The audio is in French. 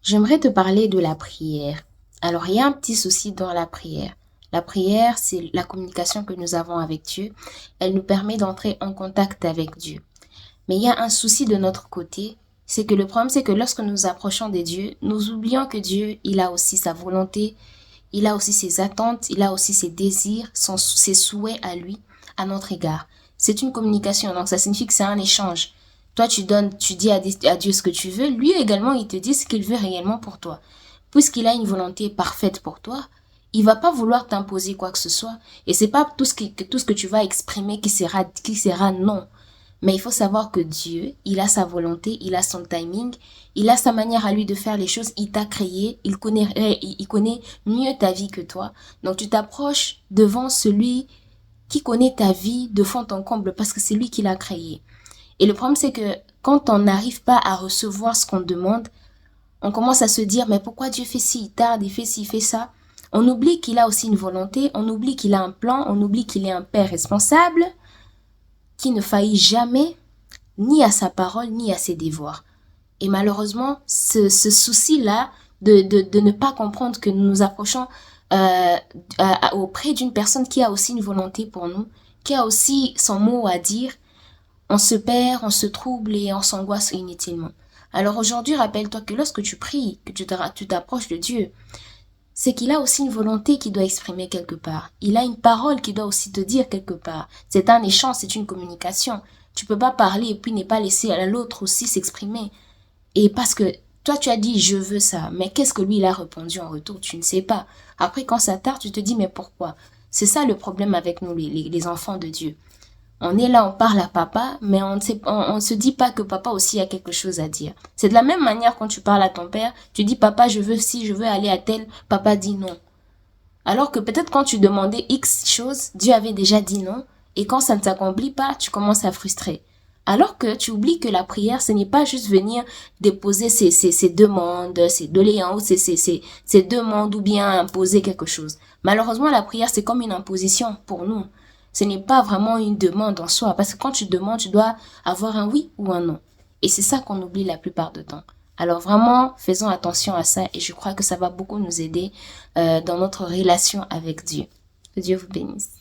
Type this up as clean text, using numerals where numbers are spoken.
J'aimerais te parler de la prière. Alors, il y a un petit souci dans la prière. La prière, c'est la communication que nous avons avec Dieu. Elle nous permet d'entrer en contact avec Dieu. Mais il y a un souci de notre côté, c'est que le problème, c'est que lorsque nous nous approchons de Dieu, nous oublions que Dieu, il a aussi sa volonté, il a aussi ses attentes, il a aussi ses désirs, ses souhaits à lui, à notre égard. C'est une communication, donc ça signifie que c'est un échange. Toi, tu donnes, tu dis à Dieu ce que tu veux, lui également, il te dit ce qu'il veut réellement pour toi. Puisqu'il a une volonté parfaite pour toi, il va pas vouloir t'imposer quoi que ce soit. Et c'est pas tout ce que tu vas exprimer qui sera non. Mais il faut savoir que Dieu, il a sa volonté, il a son timing, il a sa manière à lui de faire les choses, il t'a créé, il connaît mieux ta vie que toi. Donc tu t'approches devant celui qui connaît ta vie de fond en comble parce que c'est lui qui l'a créé. Et le problème c'est que quand on n'arrive pas à recevoir ce qu'on demande, on commence à se dire mais pourquoi Dieu fait ci, il tarde, il fait ci, il fait ça. On oublie qu'il a aussi une volonté, on oublie qu'il a un plan, on oublie qu'il est un père responsable qui ne faillit jamais ni à sa parole ni à ses devoirs. Et malheureusement, ce souci-là de ne pas comprendre que nous nous approchons auprès d'une personne qui a aussi une volonté pour nous, qui a aussi son mot à dire, on se perd, on se trouble et on s'angoisse inutilement. Alors aujourd'hui, rappelle-toi que lorsque tu pries, que tu t'approches de Dieu, c'est qu'il a aussi une volonté qu'il doit exprimer quelque part. Il a une parole qu'il doit aussi te dire quelque part. C'est un échange, c'est une communication. Tu peux pas parler et puis ne pas laisser à l'autre aussi s'exprimer. Et parce que toi, tu as dit, je veux ça. Mais qu'est-ce que lui, il a répondu en retour? Tu ne sais pas. Après, quand ça tarde, tu te dis, mais pourquoi? C'est ça le problème avec nous, les enfants de Dieu. On est là, on parle à papa, mais on se dit pas que papa aussi a quelque chose à dire. C'est de la même manière quand tu parles à ton père, tu dis papa, je veux si, je veux aller à tel, papa dit non. Alors que peut-être quand tu demandais X choses, Dieu avait déjà dit non, et quand ça ne s'accomplit pas, tu commences à frustrer. Alors que tu oublies que la prière, ce n'est pas juste venir déposer ses demandes, ses doléances, ses demandes ou bien imposer quelque chose. Malheureusement, la prière, c'est comme une imposition pour nous. Ce n'est pas vraiment une demande en soi, parce que quand tu demandes, tu dois avoir un oui ou un non. Et c'est ça qu'on oublie la plupart du temps. Alors vraiment, faisons attention à ça et je crois que ça va beaucoup nous aider dans notre relation avec Dieu. Que Dieu vous bénisse.